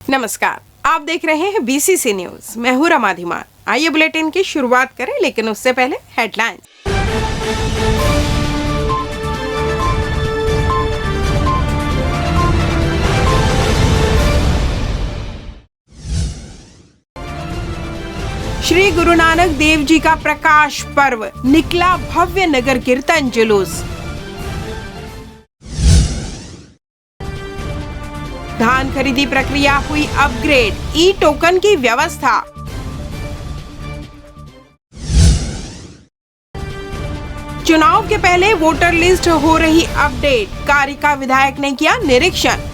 नमस्कार, आप देख रहे हैं बीसीसी न्यूज। मैं हूं रमा धीमान। आइए बुलेटिन की शुरुआत करें, लेकिन उससे पहले हेडलाइंस। श्री गुरु नानक देव जी का प्रकाश पर्व, निकला भव्य नगर कीर्तन जुलूस। धान खरीदी प्रक्रिया हुई अपग्रेड, ई टोकन की व्यवस्था। चुनाव के पहले वोटर लिस्ट हो रही अपडेट, कारिका विधायक ने किया निरीक्षण।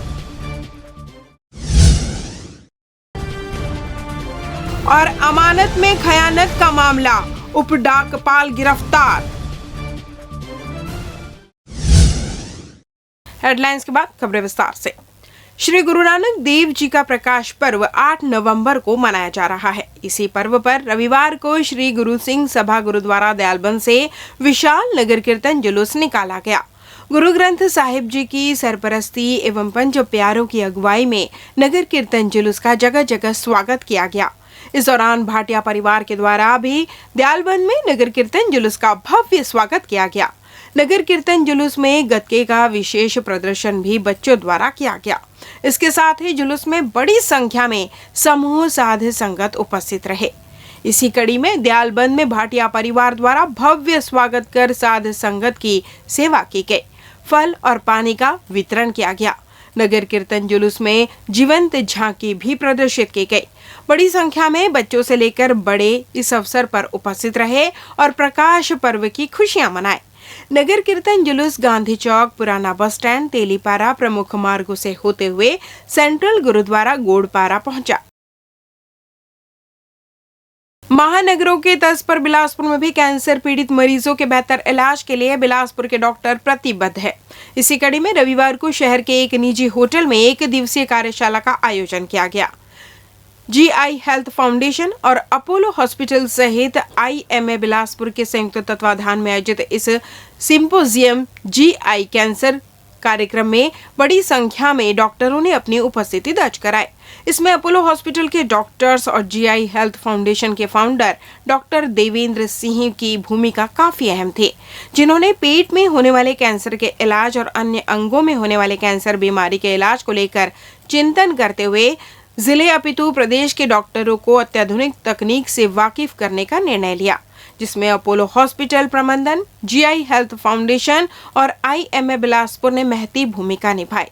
और अमानत में खयानत का मामला, उप डाकपाल गिरफ्तार। हेडलाइंस के बाद खबरें विस्तार से। श्री गुरु नानक देव जी का प्रकाश पर्व 8 नवंबर को मनाया जा रहा है। इसी पर्व पर रविवार को श्री गुरु सिंह सभा गुरुद्वारा दयालबंद से विशाल नगर कीर्तन जुलूस निकाला गया। गुरु ग्रंथ साहिब जी की सरपरस्ती एवं पंच प्यारों की अगुवाई में नगर कीर्तन जुलूस का जगह जगह स्वागत किया गया। इस दौरान भाटिया परिवार के द्वारा भी दयालबंद में नगर कीर्तन जुलूस का भव्य स्वागत किया गया। नगर कीर्तन जुलूस में गतके का विशेष प्रदर्शन भी बच्चों द्वारा किया गया। इसके साथ ही जुलूस में बड़ी संख्या में समूह साध संगत उपस्थित रहे। इसी कड़ी में दयालबंद में भाटिया परिवार द्वारा भव्य स्वागत कर साध संगत की सेवा की गई। फल और पानी का वितरण किया गया। नगर कीर्तन जुलूस में जीवंत झांकी भी प्रदर्शित की गई। बड़ी संख्या में बच्चों से लेकर बड़े इस अवसर पर उपस्थित रहे और प्रकाश पर्व की खुशियां मनाए। नगर कीर्तन जुलूस गांधी चौक, पुराना बस स्टैंड, तेलीपारा प्रमुख मार्गों से होते हुए सेंट्रल गुरुद्वारा गोड़पारा पहुंचा। महानगरों के तर्ज पर बिलासपुर में भी कैंसर पीड़ित मरीजों के बेहतर इलाज के लिए बिलासपुर के डॉक्टर प्रतिबद्ध है। इसी कड़ी में रविवार को शहर के एक निजी होटल में 1 दिवसीय कार्यशाला का आयोजन किया गया। GI हेल्थ फाउंडेशन और अपोलो हॉस्पिटल सहित IMA बिलासपुर के संयुक्त तत्वाधान में आयोजित इस सिंपोजियम GI कैंसर कार्यक्रम में बड़ी संख्या में डॉक्टरों ने अपनी उपस्थिति दर्ज कराई। इसमें अपोलो हॉस्पिटल के डॉक्टर्स और GI हेल्थ फाउंडेशन के फाउंडर डॉक्टर देवेंद्र सिंह की भूमिका काफी अहम थी, जिन्होंने पेट में होने वाले कैंसर के इलाज और अन्य अंगों में होने वाले कैंसर बीमारी के इलाज को लेकर चिंतन करते हुए जिले अपितु प्रदेश के डॉक्टरों को अत्याधुनिक तकनीक से वाकिफ करने का निर्णय लिया, जिसमें अपोलो हॉस्पिटल प्रबंधन, GI हेल्थ फाउंडेशन और IMA बिलासपुर ने महती भूमिका निभाई।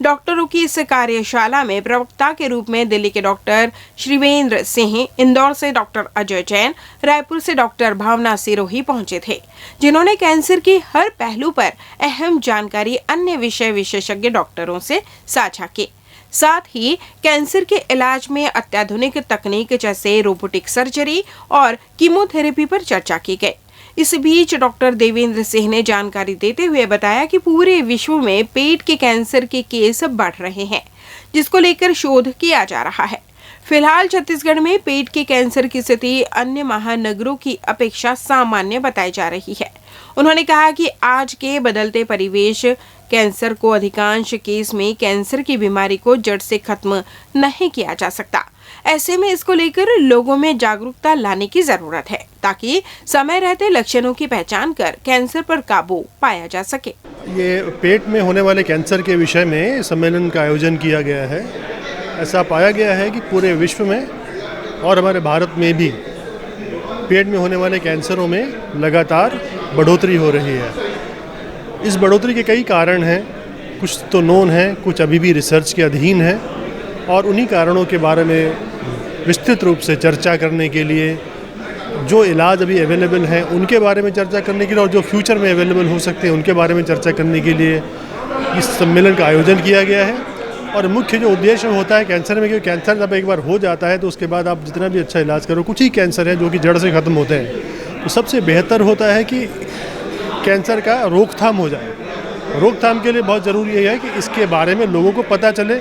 डॉक्टरों की इस कार्यशाला में प्रवक्ता के रूप में दिल्ली के डॉक्टर श्रीवेंद्र सिंह, इंदौर से डॉक्टर अजय जैन, रायपुर से डॉक्टर भावना सिरोही पहुंचे थे, जिन्होंने कैंसर की हर पहलू पर अहम जानकारी अन्य विषय विशेषज्ञ डॉक्टरों से साझा की। साथ ही कैंसर के इलाज में अत्याधुनिक तकनीक जैसे रोबोटिक सर्जरी और कीमोथेरेपी पर चर्चा की गई। इस बीच डॉक्टर देवेंद्र सिंह ने जानकारी देते हुए बताया कि पूरे विश्व में पेट के कैंसर के केस बढ़ रहे हैं, जिसको लेकर शोध किया जा रहा है। फिलहाल छत्तीसगढ़ में पेट के कैंसर की स्थिति अन्य महानगरों की अपेक्षा सामान्य बताई जा रही है। उन्होंने कहा कि आज के बदलते परिवेश कैंसर को अधिकांश केस में कैंसर की बीमारी को जड़ से खत्म नहीं किया जा सकता। ऐसे में इसको लेकर लोगों में जागरूकता लाने की जरूरत है, ताकि समय रहते लक्षणों की पहचान कर कैंसर पर काबू पाया जा सके। ये पेट में होने वाले कैंसर के विषय में सम्मेलन का आयोजन किया गया है। ऐसा पाया गया है कि पूरे विश्व में और हमारे भारत में भी पेट में होने वाले कैंसरों में लगातार बढ़ोतरी हो रही है। इस बढ़ोतरी के कई कारण हैं, कुछ तो नोन हैं, कुछ अभी भी रिसर्च के अधीन हैं, और उन्हीं कारणों के बारे में विस्तृत रूप से चर्चा करने के लिए, जो इलाज अभी अवेलेबल हैं उनके बारे में चर्चा करने के लिए और जो फ्यूचर में अवेलेबल हो सकते हैं उनके बारे में चर्चा करने के लिए इस सम्मेलन का आयोजन किया गया है। और मुख्य जो उद्देश्य होता है कैंसर में, क्योंकि कैंसर जब एक बार हो जाता है तो उसके बाद आप जितना भी अच्छा इलाज करो, कुछ ही कैंसर है जो कि जड़ से ख़त्म होते हैं, तो सबसे बेहतर होता है कि कैंसर का रोकथाम हो जाए। रोकथाम के लिए बहुत ज़रूरी है कि इसके बारे में लोगों को पता चले,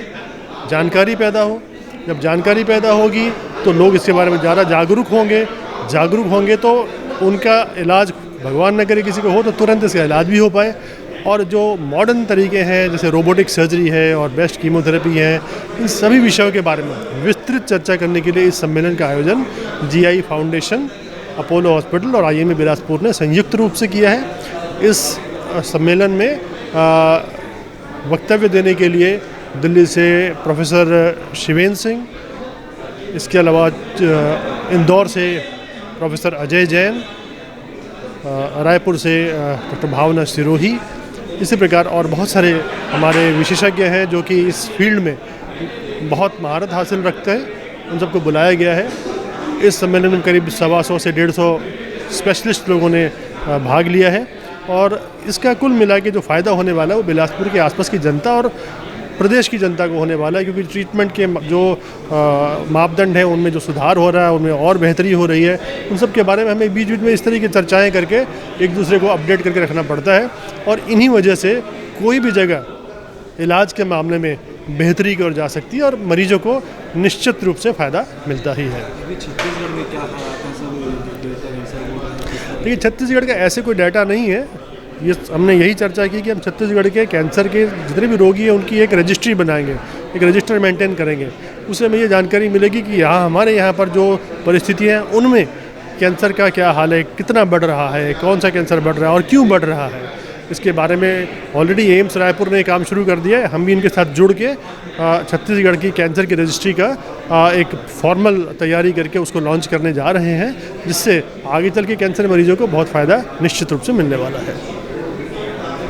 जानकारी पैदा हो। जब जानकारी पैदा होगी तो लोग इसके बारे में ज़्यादा जागरूक होंगे तो उनका इलाज, भगवान न करे किसी को हो तो तुरंत इसका इलाज भी हो पाए और जो मॉडर्न तरीके हैं जैसे रोबोटिक सर्जरी है और बेस्ट कीमोथेरेपी है, इन सभी विषयों के बारे में विस्तृत चर्चा करने के लिए इस सम्मेलन का आयोजन GI फाउंडेशन, अपोलो हॉस्पिटल और IIM बिलासपुर ने संयुक्त रूप से किया है। इस सम्मेलन में वक्तव्य देने के लिए दिल्ली से प्रोफेसर शिवेंद्र सिंह, इसके अलावा इंदौर से प्रोफेसर अजय जैन, रायपुर से डॉक्टर भावना सिरोही, इसी प्रकार और बहुत सारे हमारे विशेषज्ञ हैं जो कि इस फील्ड में बहुत महारत हासिल रखते हैं, उन सबको बुलाया गया है। इस सम्मेलन में करीब 125 से 150 स्पेशलिस्ट लोगों ने भाग लिया है और इसका कुल मिला के जो फ़ायदा होने वाला है वो बिलासपुर के आसपास की जनता और प्रदेश की जनता को होने वाला है, क्योंकि ट्रीटमेंट के जो मापदंड हैं उनमें जो सुधार हो रहा है, उनमें और बेहतरी हो रही है, उन सब के बारे में हमें बीच बीच में इस तरह की चर्चाएं करके एक दूसरे को अपडेट करके रखना पड़ता है और इन्हीं वजह से कोई भी जगह इलाज के मामले में बेहतरी की ओर जा सकती है और मरीजों को निश्चित रूप से फ़ायदा मिलता ही है। छत्तीसगढ़ में क्या हालात हैं, सब डेटा ऐसा? देखिए, छत्तीसगढ़ का ऐसे कोई डाटा नहीं है। ये हमने यही चर्चा की कि हम छत्तीसगढ़ के कैंसर के जितने भी रोगी हैं उनकी एक रजिस्ट्री बनाएंगे, एक रजिस्टर मेंटेन करेंगे। उससे हमें ये जानकारी मिलेगी कि हमारे यहाँ पर जो परिस्थितियाँ हैं उनमें कैंसर का क्या हाल है, कितना बढ़ रहा है, कौन सा कैंसर बढ़ रहा है और क्यों बढ़ रहा है। इसके बारे में ऑलरेडी एम्स रायपुर ने काम शुरू कर दिया है। हम भी इनके साथ जुड़ के छत्तीसगढ़ की कैंसर की रजिस्ट्री का एक फॉर्मल तैयारी करके उसको लॉन्च करने जा रहे हैं, जिससे आगे चल के कैंसर मरीजों को बहुत फ़ायदा निश्चित रूप से मिलने वाला है।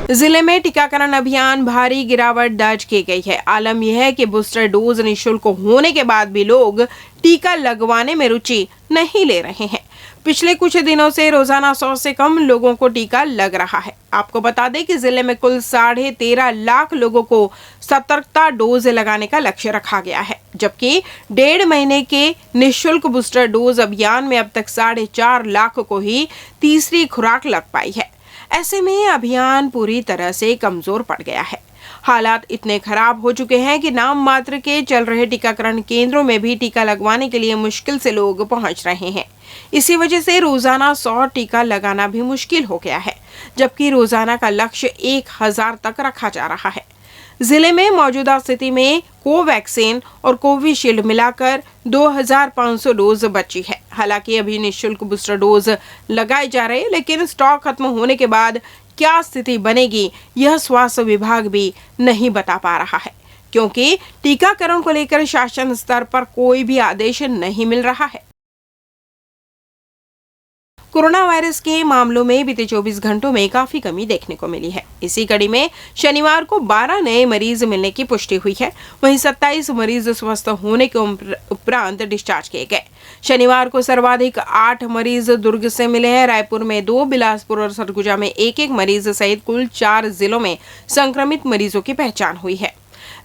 जिले में टीकाकरण अभियान भारी गिरावट दर्ज की गई है। आलम यह है कि बूस्टर डोज निःशुल्क होने के बाद भी लोग टीका लगवाने में रुचि नहीं ले रहे हैं। पिछले कुछ दिनों से रोजाना 100 से कम लोगों को टीका लग रहा है। आपको बता दें कि जिले में कुल 13.5 लाख लोगों को सतर्कता डोज लगाने का लक्ष्य रखा गया है, जबकि 1.5 महीने के निःशुल्क बूस्टर डोज अभियान में अब तक 4.5 लाख को ही तीसरी खुराक लग पाई है। ऐसे में अभियान पूरी तरह से कमजोर पड़ गया है। हालात इतने खराब हो चुके हैं कि नाम मात्र के चल रहे टीकाकरण केंद्रों में भी टीका लगवाने के लिए मुश्किल से लोग पहुंच रहे हैं। इसी वजह से रोजाना 100 टीका लगाना भी मुश्किल हो गया है, जबकि रोजाना का लक्ष्य 1000 तक रखा जा रहा है। जिले में मौजूदा स्थिति में कोवैक्सीन और कोविशील्ड मिलाकर 2500 डोज बची है। हालांकि अभी निःशुल्क बूस्टर डोज लगाए जा रहे हैं, लेकिन स्टॉक खत्म होने के बाद क्या स्थिति बनेगी यह स्वास्थ्य विभाग भी नहीं बता पा रहा है, क्योंकि टीकाकरण को लेकर शासन स्तर पर कोई भी आदेश नहीं मिल रहा है। कोरोना वायरस के मामलों में बीते 24 घंटों में काफी कमी देखने को मिली है। इसी कड़ी में शनिवार को 12 नए मरीज मिलने की पुष्टि हुई है। वहीं 27 मरीज स्वस्थ होने के उपरांत डिस्चार्ज किए गए। शनिवार को सर्वाधिक 8 मरीज दुर्ग से मिले हैं। रायपुर में 2, बिलासपुर और सरगुजा में 1-1 मरीज सहित कुल 4 जिलों में संक्रमित मरीजों की पहचान हुई है।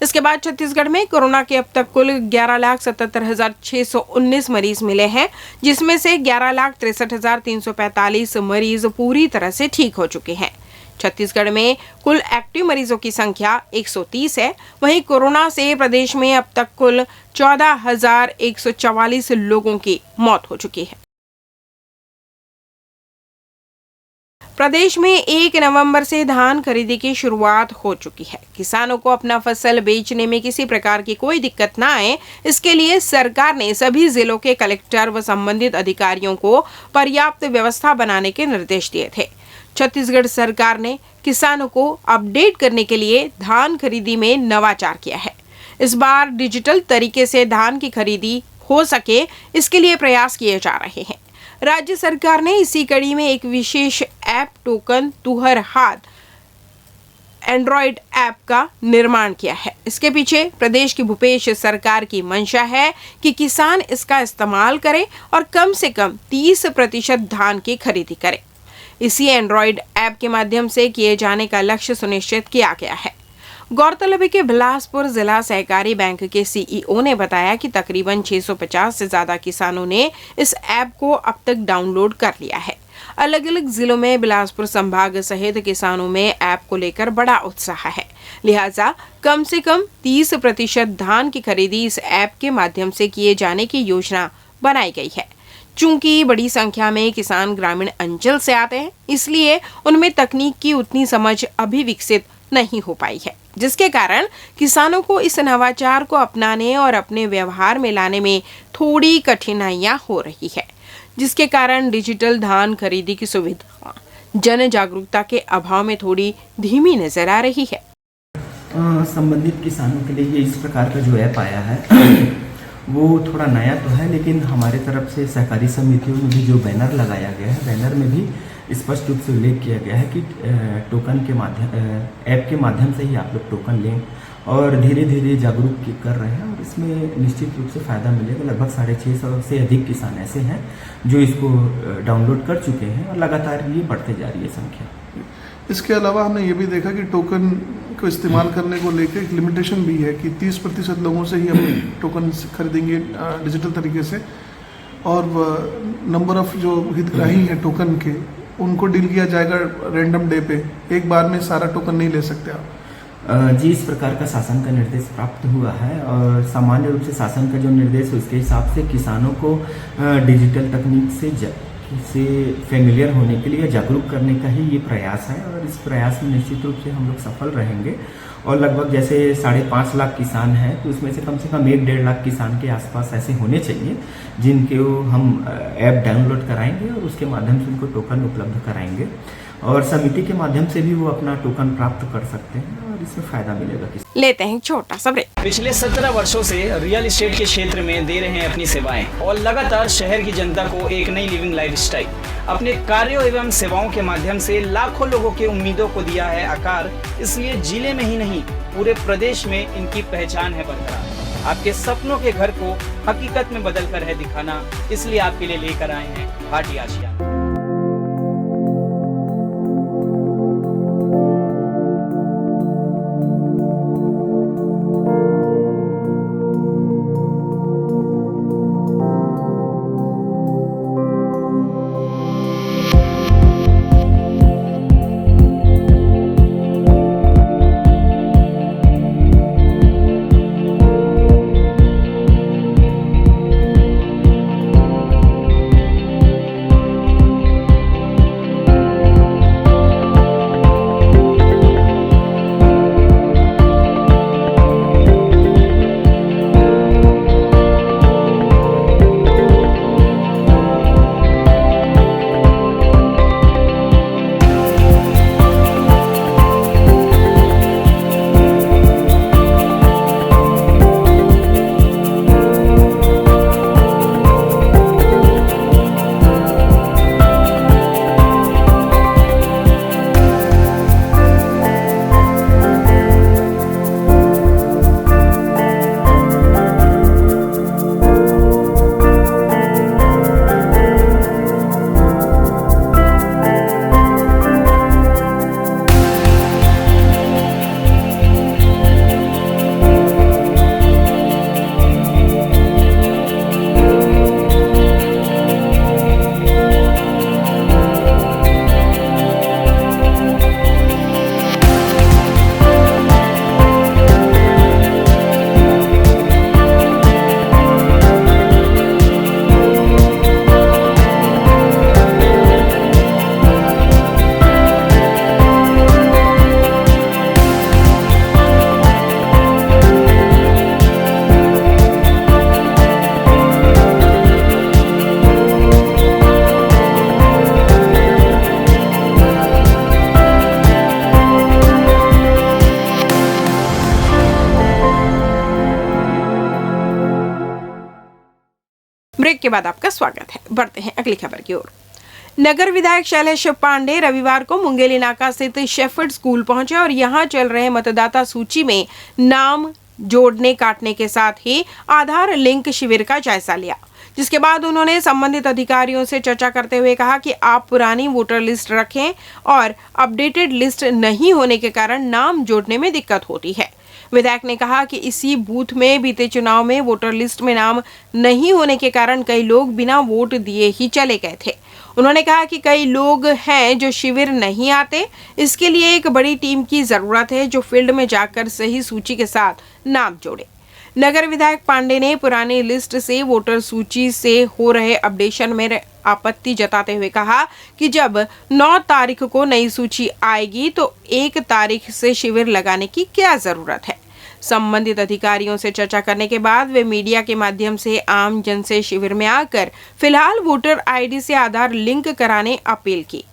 इसके बाद छत्तीसगढ़ में कोरोना के अब तक कुल 11,77,619 मरीज मिले हैं, जिसमें से 11,63,345 मरीज पूरी तरह से ठीक हो चुके हैं। छत्तीसगढ़ में कुल एक्टिव मरीजों की संख्या 130 है। वहीं कोरोना से प्रदेश में अब तक कुल 14,144 लोगों की मौत हो चुकी है। प्रदेश में 1 नवंबर से धान खरीदी की शुरुआत हो चुकी है। किसानों को अपना फसल बेचने में किसी प्रकार की कोई दिक्कत न आए, इसके लिए सरकार ने सभी जिलों के कलेक्टर व संबंधित अधिकारियों को पर्याप्त व्यवस्था बनाने के निर्देश दिए थे। छत्तीसगढ़ सरकार ने किसानों को अपडेट करने के लिए धान खरीदी में नवाचार किया है। इस बार डिजिटल तरीके से धान की खरीदी हो सके, इसके लिए प्रयास किए जा रहे हैं। राज्य सरकार ने इसी कड़ी में एक विशेष ऐप टोकन तुहर हाथ एंड्रॉइड ऐप का निर्माण किया है। इसके पीछे प्रदेश की भूपेश सरकार की मंशा है कि किसान इसका इस्तेमाल करें और कम से कम 30% धान की खरीदी करें। इसी एंड्रॉइड ऐप के माध्यम से किए जाने का लक्ष्य सुनिश्चित किया गया है। गौरतलब है कि बिलासपुर जिला सहकारी बैंक के सीईओ ने बताया कि तकरीबन 650 से ज्यादा किसानों ने इस ऐप को अब तक डाउनलोड कर लिया है। अलग अलग जिलों में बिलासपुर संभाग सहित किसानों में ऐप को लेकर बड़ा उत्साह है। लिहाजा कम से कम 30% धान की खरीदी इस ऐप के माध्यम से किए जाने की योजना बनाई गई है। चूंकि बड़ी संख्या में किसान ग्रामीण अंचल से आते हैं, इसलिए उनमें तकनीक की उतनी समझ अभी विकसित नहीं हो पाई है, जिसके कारण किसानों को इस नवाचार को अपनाने और अपने व्यवहार में लाने में थोड़ी कठिनाइयां हो रही है, जिसके कारण डिजिटल धान खरीदी की सुविधा जन जागरूकता के अभाव में थोड़ी धीमी नजर आ रही है। संबंधित किसानों के लिए ये इस प्रकार का जो ऐप आया है वो थोड़ा नया तो है, लेकिन हमारे तरफ से सहकारी समितियों में भी जो बैनर लगाया गया है, बैनर में भी स्पष्ट रूप से उल्लेख किया गया है कि टोकन के माध्यम ऐप के माध्यम से ही आप लोग टोकन लें और धीरे धीरे जागरूक कर रहे हैं और इसमें निश्चित रूप से फ़ायदा मिलेगा। लगभग 650 से अधिक किसान ऐसे हैं जो इसको डाउनलोड कर चुके हैं और लगातार ये बढ़ते जा रही है संख्या। इसके अलावा हमने ये भी देखा कि टोकन को इस्तेमाल करने को लेकर एक लिमिटेशन भी है कि 30% लोगों से ही हम टोकन खरीदेंगे डिजिटल तरीके से, और नंबर ऑफ जो हितग्राही हैं टोकन के उनको डील किया जाएगा रैंडम डे पे, एक बार में सारा टोकन नहीं ले सकते आप। जी, इस प्रकार का शासन का निर्देश प्राप्त हुआ है और सामान्य रूप से शासन का जो निर्देश है उसके हिसाब से किसानों को डिजिटल तकनीक से फेमिलियर होने के लिए जागरूक करने का ही ये प्रयास है और इस प्रयास में निश्चित रूप से हम लोग सफल रहेंगे। और लगभग जैसे 5.5 लाख किसान हैं तो उसमें से कम 1-1.5 लाख किसान के आसपास ऐसे होने चाहिए जिनके हम ऐप डाउनलोड कराएंगे और उसके माध्यम से उनको टोकन उपलब्ध कराएंगे और समिति के माध्यम से भी वो अपना टोकन प्राप्त कर सकते हैं और इसमें फायदा मिलेगा। लेते हैं छोटा सा ब्रेक। पिछले 17 वर्षों से रियल एस्टेट के क्षेत्र में दे रहे हैं अपनी सेवाएं और लगातार शहर की जनता को एक नई लिविंग लाइफस्टाइल। अपने कार्यों एवं सेवाओं के माध्यम से लाखों लोगों की उम्मीदों को दिया है आकार, इसलिए जिले में ही नहीं पूरे प्रदेश में इनकी पहचान है बरकरार। आपके सपनों के घर को हकीकत में बदल कर है दिखाना, इसलिए आपके लिए लेकर आए हैं भाटी आशिया। ब्रेक के बाद आपका स्वागत है। बढ़ते हैं अगली खबर की ओर। नगर विधायक शैलेश पांडे रविवार को मुंगेली नाका स्थित शेफर्ड स्कूल पहुंचे और यहां चल रहे मतदाता सूची में नाम जोड़ने काटने के साथ ही आधार लिंक शिविर का जायजा लिया, जिसके बाद उन्होंने संबंधित अधिकारियों से चर्चा करते हुए कहा कि आप पुरानी वोटर लिस्ट रखें और अपडेटेड लिस्ट नहीं होने के कारण नाम जोड़ने में दिक्कत होती है। विधायक ने कहा कि इसी बूथ में बीते चुनाव में वोटर लिस्ट में नाम नहीं होने के कारण कई लोग बिना वोट दिए ही चले गए थे। उन्होंने कहा कि कई लोग हैं जो शिविर नहीं आते, इसके लिए एक बड़ी टीम की जरूरत है जो फील्ड में जाकर सही सूची के साथ नाम जोड़े। नगर विधायक पांडे ने पुरानी लिस्ट से वोटर सूची से हो रहे अपडेशन में आपत्ति जताते हुए कहा कि जब 9 तारीख को नई सूची आएगी तो 1 तारीख से शिविर लगाने की क्या जरूरत है। संबंधित अधिकारियों से चर्चा करने के बाद वे मीडिया के माध्यम से आम जन से शिविर में आकर फिलहाल वोटर आईडी से आधार लिंक कराने अपील की।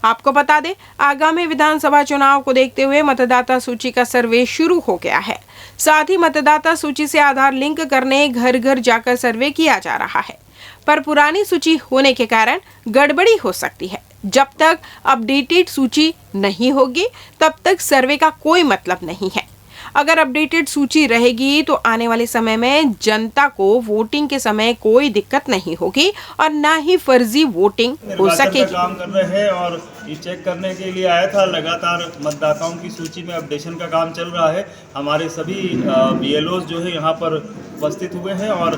आपको बता दें, आगामी विधानसभा चुनाव को देखते हुए मतदाता सूची का सर्वे शुरू हो गया है। साथ ही मतदाता सूची से आधार लिंक करने घर घर जाकर सर्वे किया जा रहा है, पर पुरानी सूची होने के कारण गड़बड़ी हो सकती है। जब तक अपडेटेड सूची नहीं होगी तब तक सर्वे का कोई मतलब नहीं है। अगर अपडेटेड सूची रहेगी तो आने वाले समय में जनता को वोटिंग के समय कोई दिक्कत नहीं होगी और ना ही फर्जी वोटिंग हो सकेगी। काम कर रहे हैं और ये चेक करने के लिए आया था। लगातार मतदाताओं की सूची में अपडेशन का काम चल रहा है। हमारे सभी BLOs जो है यहाँ पर उपस्थित हुए हैं और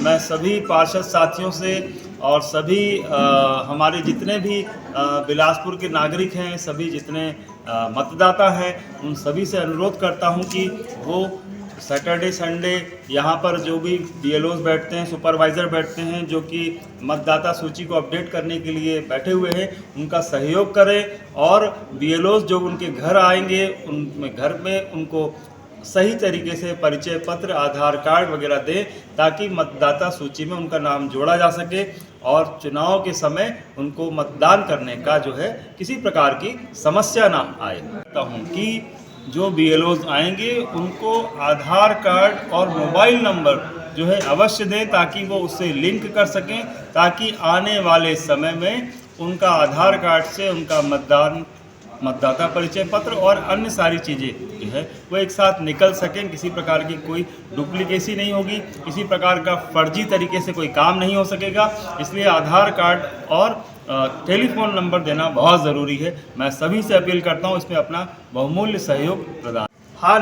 मैं सभी पार्षद साथियों से और सभी हमारे जितने भी बिलासपुर के नागरिक हैं, सभी जितने मतदाता हैं, उन सभी से अनुरोध करता हूं कि वो सैटरडे संडे यहाँ पर जो भी BLOs बैठते हैं, सुपरवाइज़र बैठते हैं, जो कि मतदाता सूची को अपडेट करने के लिए बैठे हुए हैं, उनका सहयोग करें और BLOs जो उनके घर आएंगे उन घर में उनको सही तरीके से परिचय पत्र, आधार कार्ड वगैरह दें ताकि मतदाता सूची में उनका नाम जोड़ा जा सके और चुनाव के समय उनको मतदान करने का जो है किसी प्रकार की समस्या ना आए। कहता हूँ कि जो BLOs आएंगे उनको आधार कार्ड और मोबाइल नंबर जो है अवश्य दें ताकि वो उससे लिंक कर सकें, ताकि आने वाले समय में उनका आधार कार्ड से उनका मतदाता परिचय पत्र और अन्य सारी चीज़ें जो है वो एक साथ निकल सकें। किसी प्रकार की कोई डुप्लीकेसी नहीं होगी, किसी प्रकार का फर्जी तरीके से कोई काम नहीं हो सकेगा। इसलिए आधार कार्ड और टेलीफोन नंबर देना बहुत ज़रूरी है। मैं सभी से अपील करता हूँ इसमें अपना बहुमूल्य सहयोग प्रदान। हाँ,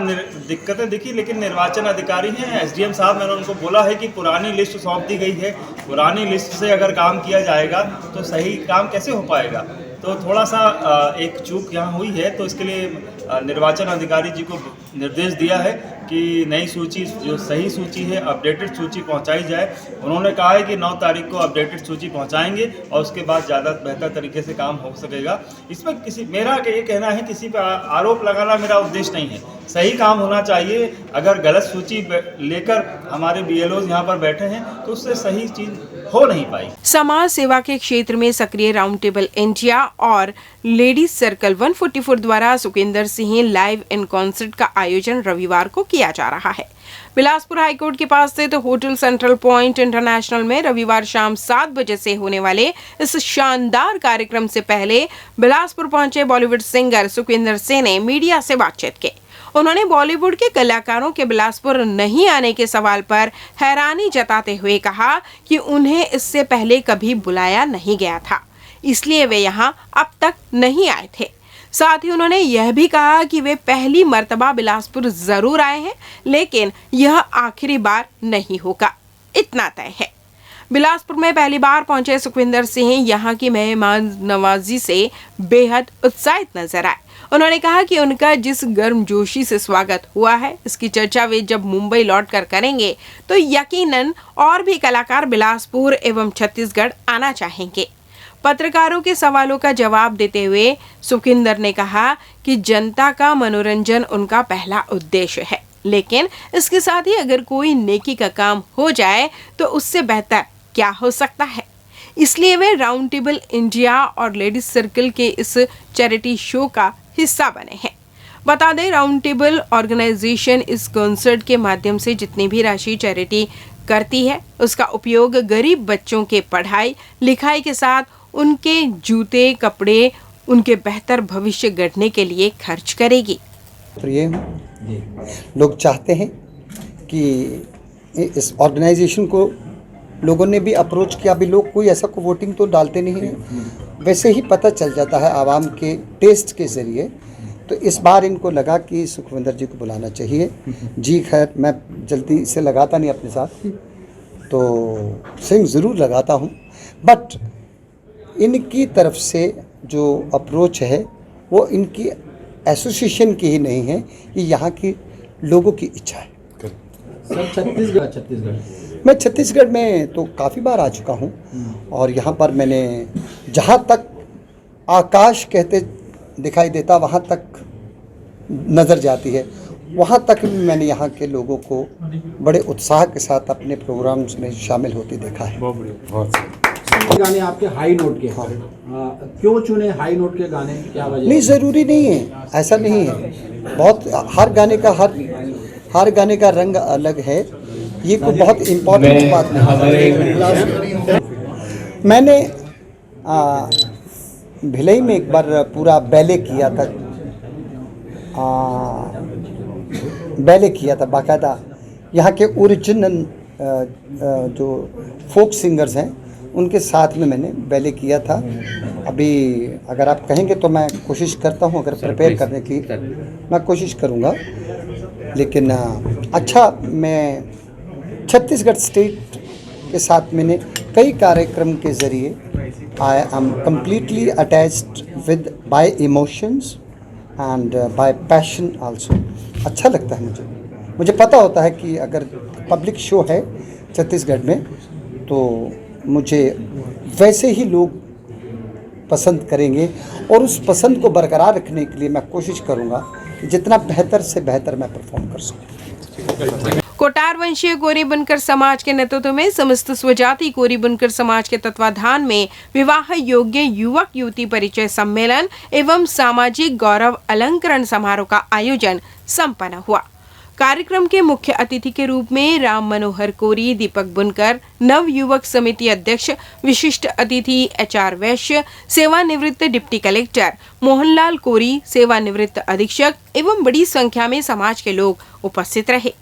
दिक्कतें दिखी, लेकिन निर्वाचन अधिकारी हैं SDM साहब, मैंने उनको बोला है कि पुरानी लिस्ट सौंप दी गई है, पुरानी लिस्ट से अगर काम किया जाएगा तो सही काम कैसे हो पाएगा। तो थोड़ा सा एक चूक यहाँ हुई है, तो इसके लिए निर्वाचन अधिकारी जी को निर्देश दिया है कि नई सूची जो सही सूची है, अपडेटेड सूची पहुँचाई जाए। उन्होंने कहा है कि 9 तारीख को अपडेटेड सूची पहुँचाएंगे और उसके बाद ज़्यादा बेहतर तरीके से काम हो सकेगा। इसमें मेरा ये कहना है, किसी पर आरोप लगाना मेरा उद्देश्य नहीं है, सही काम होना चाहिए। अगर गलत सूची लेकर हमारे BLOs यहाँ पर बैठे हैं तो उससे सही चीज़ हो नहीं पाई। समाज सेवा के क्षेत्र में सक्रिय राउंड टेबल इंडिया और लेडीज सर्कल 144 द्वारा Sukhwinder Singh live in concert का आयोजन रविवार को किया जा रहा है। बिलासपुर हाईकोर्ट के पास स्थित होटल सेंट्रल पॉइंट इंटरनेशनल में रविवार शाम 7 बजे से होने वाले इस शानदार कार्यक्रम से पहले बिलासपुर पहुंचे बॉलीवुड सिंगर सुखविंदर सिंह ने मीडिया से बातचीत की। उन्होंने बॉलीवुड के कलाकारों के बिलासपुर नहीं आने के सवाल पर हैरानी जताते हुए कहा कि उन्हें इससे पहले कभी बुलाया नहीं गया था, इसलिए वे यहां अब तक नहीं आए थे। साथ ही उन्होंने यह भी कहा कि वे पहली मर्तबा बिलासपुर जरूर आए हैं, लेकिन यह आखिरी बार नहीं होगा, इतना तय है। बिलासपुर में पहली बार पहुंचे सुखविंदर सिंह यहां की मेहमान नवाजी से बेहद उत्साहित नजर आए। उन्होंने कहा कि उनका जिस गर्मजोशी से स्वागत हुआ है, इसकी चर्चा वे जब मुंबई लौटकर करेंगे तो यकीनन और भी कलाकार बिलासपुर एवं छत्तीसगढ़ आना चाहेंगे। पत्रकारों के सवालों का जवाब देते हुए सुखविंदर ने कहा कि जनता का मनोरंजन उनका पहला उद्देश्य है, लेकिन इसके साथ ही अगर कोई नेकी का काम हो जाए तो उससे बेहतर क्या हो सकता है। इसलिए वे राउंड टेबल इंडिया और लेडीज सर्कल के इस चैरिटी शो का हिस्सा बने हैं। बता दें, राउंड टेबल ऑर्गेनाइजेशन इस कॉन्सर्ट के माध्यम से जितनी भी राशि चैरिटी करती है उसका उपयोग गरीब बच्चों के पढ़ाई लिखाई के साथ उनके जूते कपड़े उनके बेहतर भविष्य गढ़ने के लिए खर्च करेगी। तो ये लोग चाहते हैं कि इस ऑर्गेनाइजेशन को लोगों ने भी अप्रोच किया। अभी लोग कोई ऐसा को वोटिंग तो डालते नहीं है, वैसे ही पता चल जाता है आवाम के टेस्ट के ज़रिए। तो इस बार इनको लगा कि सुखविंदर जी को बुलाना चाहिए। जी खैर, मैं जल्दी से लगाता नहीं अपने साथ, तो सिंग ज़रूर लगाता हूँ, बट इनकी तरफ से जो अप्रोच है वो इनकी एसोसिएशन की ही नहीं है, ये यहाँ की लोगों की इच्छा है। सर छत्तीसगढ़ मैं छत्तीसगढ़ में तो काफ़ी बार आ चुका हूँ और यहाँ पर मैंने जहाँ तक आकाश कहते दिखाई देता वहाँ तक नज़र जाती है, वहाँ तक भी मैंने यहाँ के लोगों को बड़े उत्साह के साथ अपने प्रोग्राम्स में शामिल होते देखा है। बहुत गाने आपके हाई नोट के हाँ। क्यों चुने हाई नोट के गाने, क्या वजह? नहीं, ज़रूरी नहीं है, ऐसा नहीं है। बहुत हर गाने का रंग अलग है, ये कोई बहुत इम्पोर्टेंट बात नहीं। मैंने भिलाई में एक बार पूरा बैले किया था बाकायदा। यहाँ के ओरिजिनल जो फोक सिंगर्स हैं उनके साथ में मैंने बैले किया था। अभी अगर आप कहेंगे तो मैं कोशिश करता हूँ, अगर प्रिपेयर करने की मैं कोशिश करूँगा। लेकिन अच्छा, मैं छत्तीसगढ़ स्टेट के साथ मैंने कई कार्यक्रम के ज़रिए I am completely attached with by emotions and bye passion also. अच्छा लगता है मुझे पता होता है कि अगर पब्लिक शो है छत्तीसगढ़ में तो मुझे वैसे ही लोग पसंद करेंगे और उस पसंद को बरकरार रखने के लिए मैं कोशिश करूँगा कि जितना बेहतर से बेहतर मैं परफॉर्म कर सकूँ। कोटार वंशीय कोरी बुनकर समाज के नेतृत्व में समस्त स्वजाति कोरी बुनकर समाज के तत्वाधान में विवाह योग्य युवक युवती परिचय सम्मेलन एवं सामाजिक गौरव अलंकरण समारोह का आयोजन संपन्न हुआ। कार्यक्रम के मुख्य अतिथि के रूप में राम मनोहर कोरी, दीपक बुनकर, नव युवक समिति अध्यक्ष, विशिष्ट अतिथि HR वैश्य, सेवानिवृत्त डिप्टी कलेक्टर मोहनलाल कोरी, सेवानिवृत्त अधीक्षक एवं बड़ी संख्या में समाज के लोग उपस्थित रहे।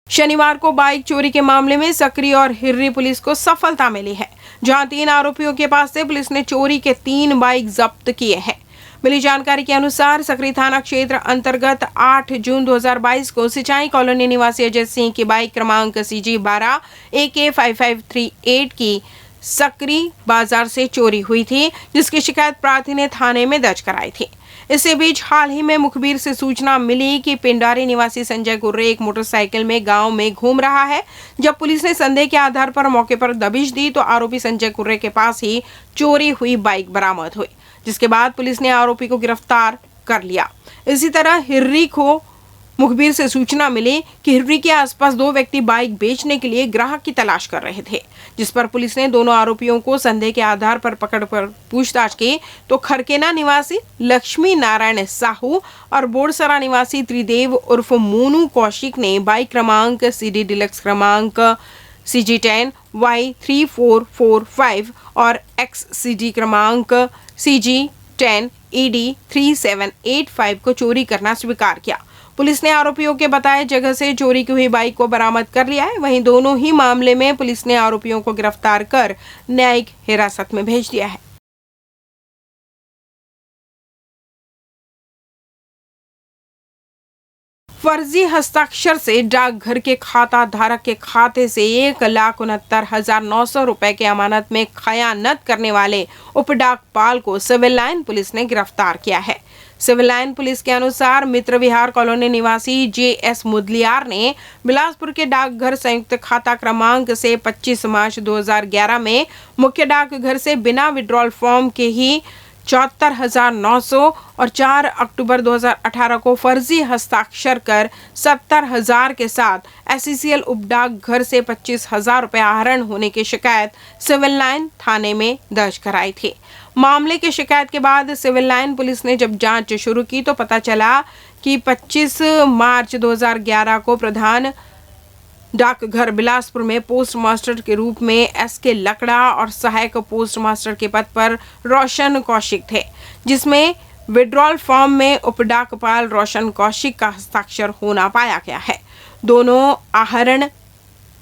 शनिवार को बाइक चोरी के मामले में सकरी और हिर्री पुलिस को सफलता मिली है, जहां 3 आरोपियों के पास से पुलिस ने चोरी के 3 बाइक जब्त किए हैं। मिली जानकारी के अनुसार सकरी थाना क्षेत्र अंतर्गत 8 जून 2022 को सिंचाई कॉलोनी निवासी अजय सिंह की बाइक क्रमांक CG 12 AK5538 की सकरी बाजार से चोरी हुई थी, जिसकी शिकायत प्रार्थी ने थाने में दर्ज कराई थी। इसी बीच हाल ही में मुखबिर से सूचना मिली कि पिंडारी निवासी संजय गुर्रे एक मोटरसाइकिल में गांव में घूम रहा है। जब पुलिस ने संदेह के आधार पर मौके पर दबिश दी तो आरोपी संजय गुर्रे के पास ही चोरी हुई बाइक बरामद हुई, जिसके बाद पुलिस ने आरोपी को गिरफ्तार कर लिया। इसी तरह हिर्री को मुखबिर से सूचना मिली कि हिर्री के आसपास 2 व्यक्ति बाइक बेचने के लिए ग्राहक की तलाश कर रहे थे, जिस पर पुलिस ने दोनों आरोपियों को संदेह के आधार पर पकड़कर पूछताछ की तो खरकेना निवासी लक्ष्मी नारायण साहू और बोरसरा निवासी त्रिदेव उर्फ मोनू कौशिक ने बाइक क्रमांक CD डिलक्स क्रमांक CG10 Y3445 और XCD क्रमांक CG10 ED 3785 को चोरी करना स्वीकार किया। पुलिस ने आरोपियों के बताए जगह से चोरी की हुई बाइक को बरामद कर लिया है। वहीं दोनों ही मामले में पुलिस ने आरोपियों को गिरफ्तार कर न्यायिक हिरासत में भेज दिया है। फर्जी हस्ताक्षर से डाकघर के खाता धारक के खाते से 1,69,900 रुपए के अमानत में खयानत करने वाले उप डाकपाल को सिविल लाइन पुलिस ने गिरफ्तार किया है। सिविल लाइन पुलिस के अनुसार मित्र विहार कॉलोनी निवासी JS मुदलियार ने बिलासपुर के डाकघर संयुक्त खाता क्रमांक से 25 मार्च 2011 में मुख्य डाकघर से बिना विड्रॉल फॉर्म के ही 74,900 और 4 अक्टूबर 2018 को फर्जी हस्ताक्षर कर 70,000 के साथ SCCL उप डाकघर से 25,000 रुपए आहरण होने की शिकायत सिविल लाइन थाने में दर्ज कराई थी। मामले की शिकायत के बाद सिविल लाइन पुलिस ने जब जांच शुरू की तो पता चला कि 25 मार्च 2011 को प्रधान डाकघर बिलासपुर में पोस्ट मास्टर के रूप में SK लकड़ा और सहायक पोस्ट मास्टर के पद पर रोशन कौशिक थे, जिसमें विड्रॉल फॉर्म में उप डाकपाल रोशन कौशिक का हस्ताक्षर होना पाया गया है। दोनों आहरण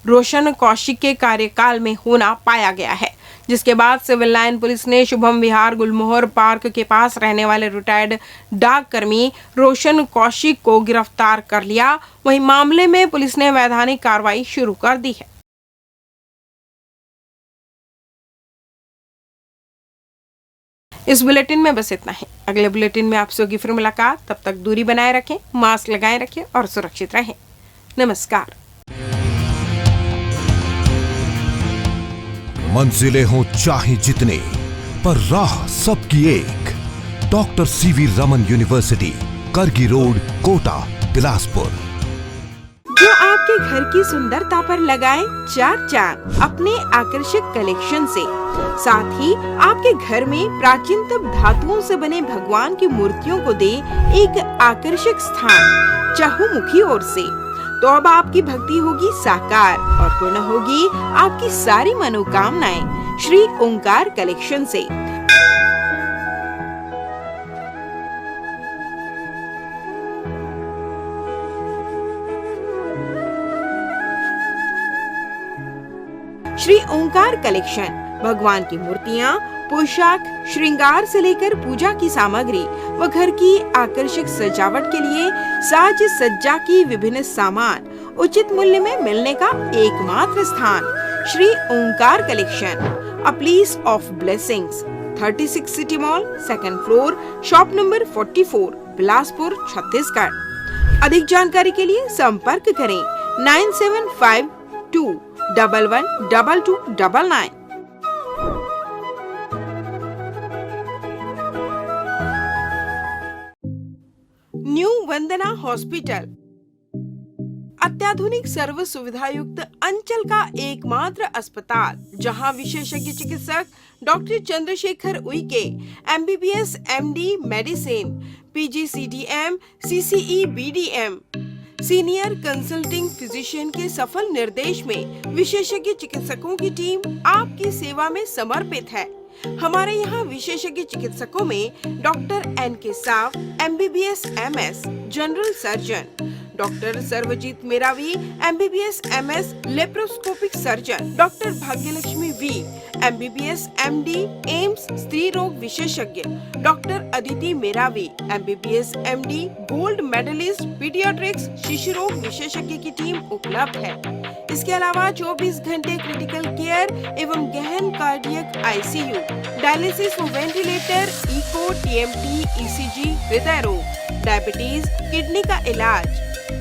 रोशन कौशिक के कार्यकाल में होना पाया गया है, जिसके बाद सिविल लाइन पुलिस ने शुभम विहार गुलमोहर पार्क के पास रहने वाले रिटायर्ड डाककर्मी रोशन कौशिक को गिरफ्तार कर लिया। वहीं मामले में पुलिस ने वैधानिक कार्रवाई शुरू कर दी है। इस बुलेटिन में बस इतना ही। अगले बुलेटिन में आपसे होगी फिर मुलाकात। तब तक दूरी बनाए रखें, मास्क लगाए रखें और सुरक्षित रहें। नमस्कार। मंजिलें हो चाहे जितने, पर राह सबकी एक। डॉक्टर सीवी रमन यूनिवर्सिटी, करगी रोड, कोटा, बिलासपुर। जो आपके घर की सुंदरता पर लगाए 4 चांद अपने आकर्षक कलेक्शन से। साथ ही आपके घर में प्राचीनतम धातुओं से बने भगवान की मूर्तियों को दे एक आकर्षक स्थान चहुमुखी ओर से। तो अब आपकी भक्ति होगी साकार और पूर्ण होगी आपकी सारी मनोकामनाएं श्री ओंकार कलेक्शन से। श्री ओंकार कलेक्शन भगवान की मूर्तियाँ, पोशाक, श्रृंगार से लेकर पूजा की सामग्री व घर की आकर्षक सजावट के लिए साज सज्जा की विभिन्न सामान उचित मूल्य में मिलने का एकमात्र स्थान Shri Omkar collection, a place of blessings, 36 city mall, 2nd floor, shop number 44, Bilaspur, Chhattisgarh. अधिक जानकारी के लिए संपर्क करें 9752 112299। न्यू वंदना हॉस्पिटल अत्याधुनिक सर्व सुविधा युक्त अंचल का एकमात्र अस्पताल, जहां विशेषज्ञ चिकित्सक doctor Chandrashekhar Uikey MBBS MD medicine, PGCDM CCE BDM senior consulting physician के सफल निर्देश में विशेषज्ञ चिकित्सकों की टीम आपकी सेवा में समर्पित है। हमारे यहाँ विशेषज्ञ चिकित्सकों में doctor NK Sao MBBS MS general surgeon, doctor Sarvajeet Meravi MBBS MS laparoscopic surgeon, doctor Bhagyalakshmi V MBBS MD AIIMS स्त्री रोग विशेषज्ञ, doctor Aditi Meravi MBBS MD gold medallist paediatrics शिशु रोग विशेषज्ञ की टीम उपलब्ध है। इसके अलावा 24 घंटे क्रिटिकल केयर एवं गहन कार्डियक ICU, डायलिसिस व वेंटिलेटर, इको, TMT, ECG, हृदय रोग, डायबिटीज, किडनी का इलाज,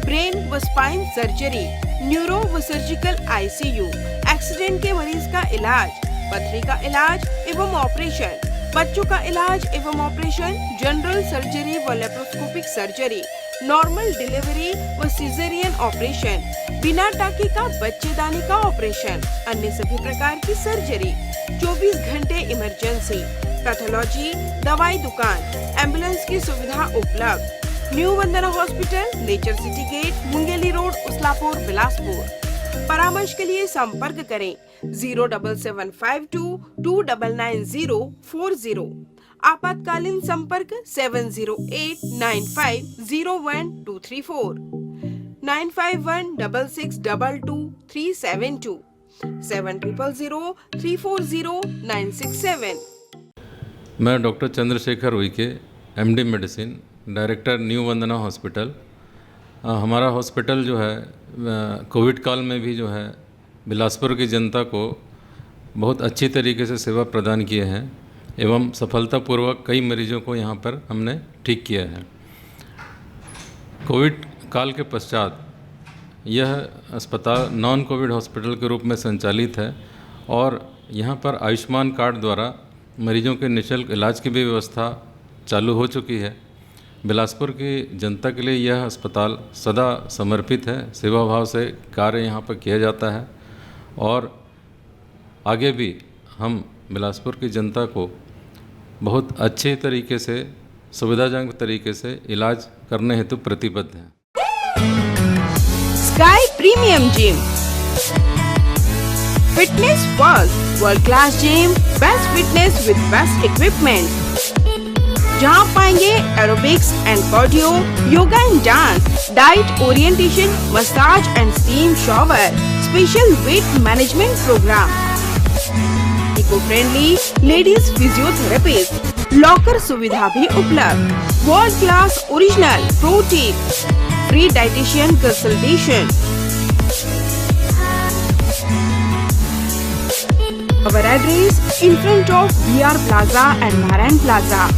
ब्रेन व स्पाइन सर्जरी, न्यूरो व सर्जिकल ICU, एक्सीडेंट के मरीज का इलाज, पथरी का इलाज एवं ऑपरेशन, बच्चों का इलाज एवं ऑपरेशन, जनरल सर्जरी व लेप्रोस्कोपिक सर्जरी, नॉर्मल डिलीवरी व सिजेरियन ऑपरेशन, बिना टाके का बच्चेदानी का ऑपरेशन, अन्य सभी प्रकार की सर्जरी, 24 घंटे इमरजेंसी, पैथोलॉजी, दवाई दुकान, एम्बुलेंस की सुविधा उपलब्ध। New Vandana hospital, nature city gate, Mungeli road, Uslapur, Bilaspur. परामर्श के लिए संपर्क करें 07752 299040। आपातकालीन संपर्क 7089501234, 9516622372, 7003409667। मैं doctor Chandrashekhar Uike MD medicine, director new Vandana hospital. हमारा हॉस्पिटल जो है कोविड काल में भी जो है बिलासपुर की जनता को बहुत अच्छी तरीके से सेवा प्रदान किए हैं एवं सफलतापूर्वक कई मरीजों को यहाँ पर हमने ठीक किया है। कोविड काल के पश्चात यह अस्पताल नॉन कोविड हॉस्पिटल के रूप में संचालित है और यहाँ पर आयुष्मान कार्ड द्वारा मरीजों के निःशुल्क इलाज की भी व्यवस्था चालू हो चुकी है। बिलासपुर की जनता के लिए यह अस्पताल सदा समर्पित है, सेवा भाव से कार्य यहाँ पर किया जाता है और आगे भी हम बिलासपुर की जनता को बहुत अच्छे तरीके से, सुविधाजनक तरीके से इलाज करने हेतु प्रतिबद्ध हैं। Sky premium gym, fitness first, world class gym, best fitness with best equipment, जहां पाएंगे aerobics and cardio, yoga and dance, diet orientation, massage and steam shower, special weight management programme, eco friendly ladies physiotherapist, locker सुविधा भी उपलब्ध, world class original protein, free dietitian consultation, Our address in front of VR Plaza and Narayan Plaza.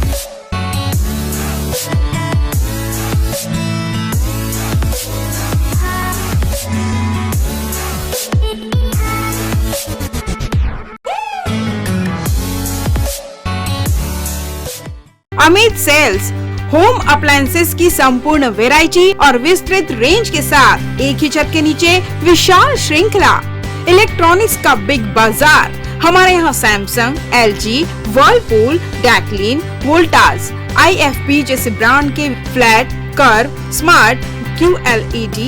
Amit sales home appliances की संपूर्ण variety और विस्तृत range के साथ एक ही छत के नीचे विशाल श्रृंखला, इलेक्ट्रॉनिक्स का बिग बाजार। हमारे यहाँ Samsung, LG, Whirlpool, Daikin, Voltas, IFP जैसे ब्रांड के flat, curve, smart, QLED,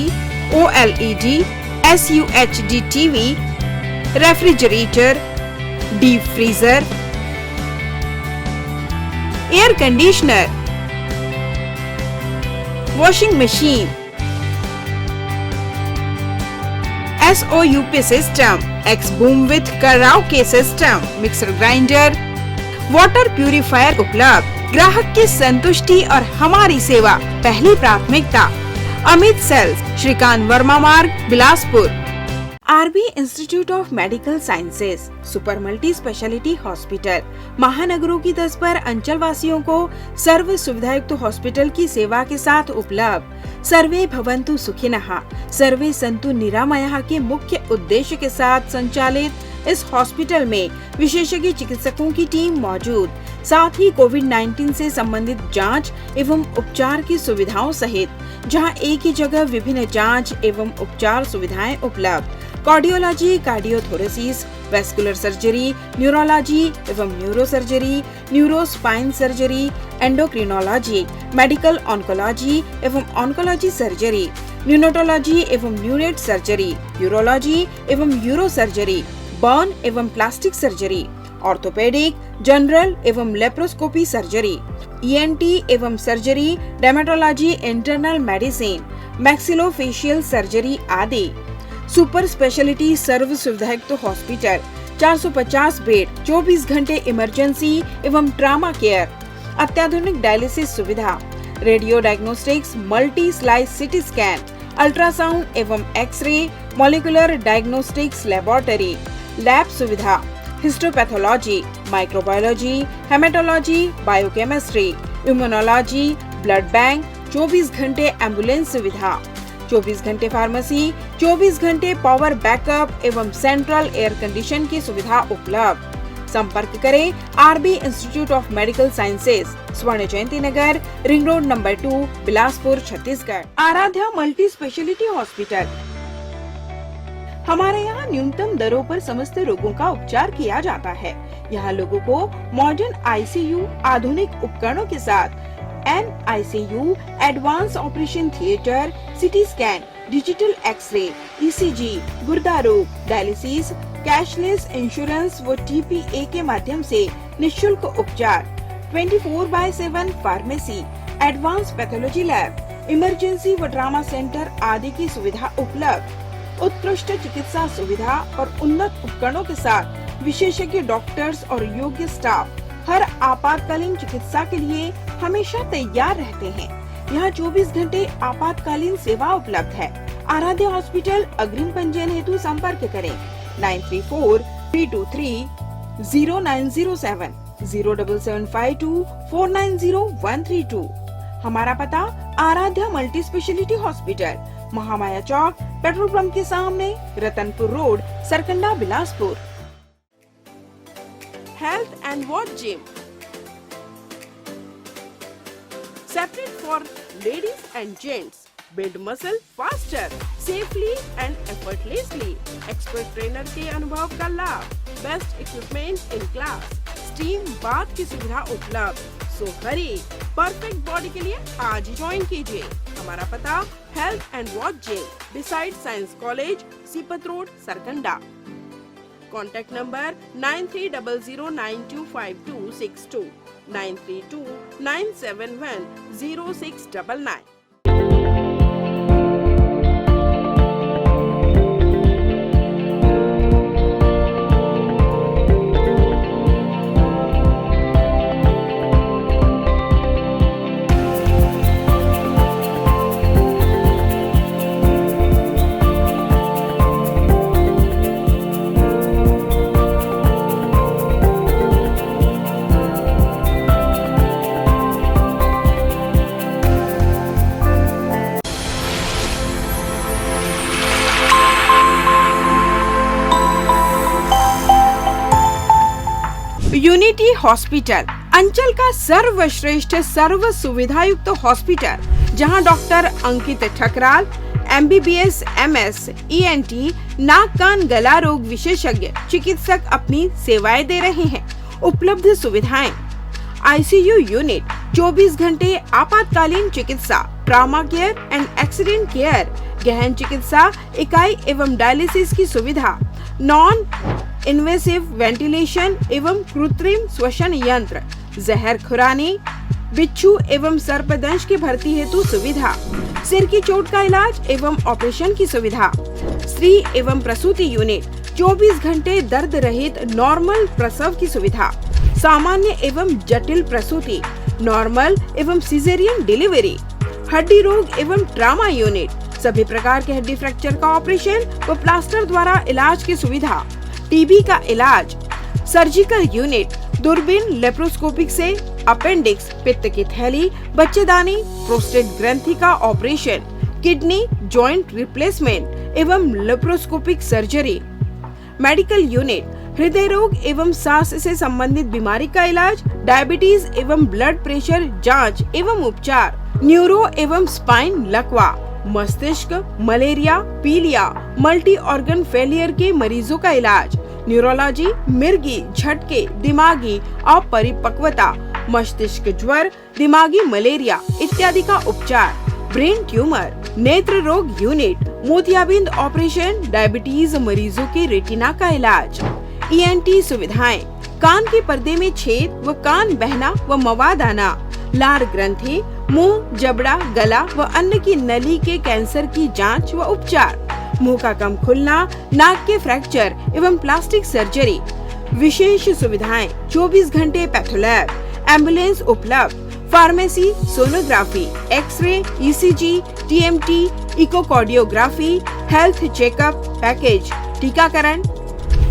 OLED, SUHD TV, refrigerator, deep freezer, air conditioner, washing machine, SOUP system, x boom with karaoke system, mixer grinder, water purifier उपलब्ध। ग्राहक की संतुष्टि और हमारी सेवा पहली प्राथमिकता। अमित सेल्स, श्रीकांत वर्मा मार्ग, Bilaspur. RB institute of medical sciences, super multi speciality hospital, महानगरों की तर्ज पर अंचल वासियों को सर्व सुविधायुक्त हॉस्पिटल की सेवा के साथ उपलब्ध। सर्वे भवन्तु सुखिनः, सर्वे सन्तु निरामयः के मुख्य उद्देश्य के साथ संचालित इस हॉस्पिटल में विशेषज्ञ चिकित्सकों की टीम मौजूद, साथ ही कोविड-19 से संबंधित जांच एवं उपचार की सुविधाओं सहित जहां एक ही जगह विभिन्न जांच एवं उपचार सुविधाएं उपलब्ध। Cardiology, cardiothoracic, vascular surgery, neurology एवं neurosurgery, neurospine surgery, endocrinology, medical oncology एवं ऑन्कोलॉजी सर्जरी, न्यूनेटोलॉजी एवं न्यूनेट सर्जरी, यूरोलॉजी एवं यूरो सर्जरी, बर्न एवं प्लास्टिक सर्जरी, ऑर्थोपेडिक, जनरल एवं लेप्रोस्कोपी सर्जरी, ENT एवं surgery, dermatology, internal medicine, maxillofacial surgery आदि। Super speciality सर्व सुविधायुक्त हॉस्पिटल, 450 बेड, 24 घंटे इमरजेंसी एवं ट्रामा केयर, अत्याधुनिक डायलिसिस सुविधा, radio diagnostics, multi slice CT scan, ultrasound एवं x ray, molecular diagnostics laboratory, lab सुविधा, histopathology, microbiology, haematology, biochemistry, immunology, blood bank, 24 घंटे एम्बुलेंस सुविधा, 24 घंटे फार्मेसी, 24 घंटे पावर बैकअप एवं सेंट्रल एयर कंडीशन की सुविधा उपलब्ध। संपर्क करें RB institute of medical sciences, Swarna Jayanti Nagar, ring road number 2, Bilaspur, Chhattisgarh. Aaradhya multi speciality hospital, हमारे यहाँ न्यूनतम दरों पर समस्त रोगों का उपचार किया जाता है। यहाँ लोगों को मॉडर्न ICU, आधुनिक उपकरणों के साथ NICU, advance operation theatre, CT scan, digital x ray, ECG, गुर्दा रोग, डायलिसिस, कैशलेस इंश्योरेंस व TPA के माध्यम से निशुल्क उपचार, 24/7 pharmacy, advance pathology lab, emergency व ट्रामा सेंटर आदि की सुविधा उपलब्ध। उत्कृष्ट चिकित्सा सुविधा और उन्नत उपकरणों के साथ विशेषज्ञ डॉक्टर्स और योग्य स्टाफ हर आपातकालीन चिकित्सा के लिए हमेशा तैयार रहते हैं। यहाँ 24 घंटे आपातकालीन सेवा उपलब्ध है। आराध्य हॉस्पिटल, अग्रिम पंजीयन हेतु संपर्क करें 9343230907 07752 490132। हमारा पता Aaradhya multi speciality hospital, Mahamaya Chowk, petrol pump के सामने, Ratanpur road, Sarkanda, Bilaspur. Health and watch gym, separate for ladies and gents. Build muscle faster, safely and effortlessly. Expert trainer के अनुभव का लाभ, best equipment in class, steam bath की सुविधा उपलब्ध। So hurry, perfect body के लिए आज ही ज्वाइन कीजिए। हमारा पता health and watch gym, beside science college, Sipat road, Sarkanda. Contact number 9300925262 9329710699। Unity hospital अंचल का सर्वश्रेष्ठ सर्व सुविधायुक्त हॉस्पिटल, जहां डॉक्टर अंकित ठकराल MBBS MS ENT नाक कान गला रोग विशेषज्ञ चिकित्सक अपनी सेवाएं दे रहे हैं। उपलब्ध सुविधाएं: ICU यूनिट, 24 घंटे आपातकालीन चिकित्सा, trauma care and accident care, गहन चिकित्सा इकाई एवं डायलिसिस की सुविधा, नॉन इन्वेसिव वेंटिलेशन एवं कृत्रिम श्वसन यंत्र, जहर खुरानी, बिच्छू एवं सर्पदंश की भर्ती हेतु सुविधा, सिर की चोट का इलाज एवं ऑपरेशन की सुविधा, स्त्री एवं प्रसूति यूनिट, 24 घंटे दर्द रहित नॉर्मल प्रसव की सुविधा, सामान्य एवं जटिल प्रसूति, नॉर्मल एवं सिजेरियन डिलीवरी, हड्डी रोग एवं ट्रामा यूनिट, सभी प्रकार के हड्डी फ्रैक्चर का ऑपरेशन व प्लास्टर द्वारा इलाज की सुविधा, टीबी का इलाज, सर्जिकल यूनिट, दूरबीन लेप्रोस्कोपिक से अपेंडिक्स, पित्त की थैली, बच्चेदानी, प्रोस्टेट ग्रंथि का ऑपरेशन, किडनी जॉइंट रिप्लेसमेंट एवं लेप्रोस्कोपिक सर्जरी, मेडिकल यूनिट, हृदय रोग एवं सांस से संबंधित बीमारी का इलाज, डायबिटीज एवं ब्लड प्रेशर जांच एवं उपचार, न्यूरो एवं स्पाइन लकवा, मस्तिष्क, मलेरिया, पीलिया, मल्टी ऑर्गन फेलियर के मरीजों का इलाज, न्यूरोलॉजी, मिर्गी, झटके, दिमागी अपरिपक्वता, मस्तिष्क ज्वर, दिमागी मलेरिया इत्यादि का उपचार, ब्रेन ट्यूमर, नेत्र रोग यूनिट, मोतियाबिंद ऑपरेशन, डायबिटीज मरीजों के रेटिना का इलाज, ENT सुविधाएं, कान के पर्दे में छेद व कान बहना व मवाद आना, लार ग्रंथि, मुंह, जबड़ा, गला व अन्न की नली के कैंसर की जांच व उपचार, मुंह का कम खुलना, नाक के फ्रैक्चर एवं प्लास्टिक सर्जरी, विशेष सुविधाएं, 24 घंटे पैथोलैब, एम्बुलेंस उपलब्ध, pharmacy, sonography, x ray, ECG, TMT, echocardiography, health checkup package, टीकाकरण।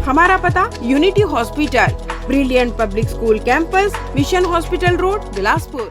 हमारा पता unity hospital, brilliant public school campus, mission hospital road, Bilaspur.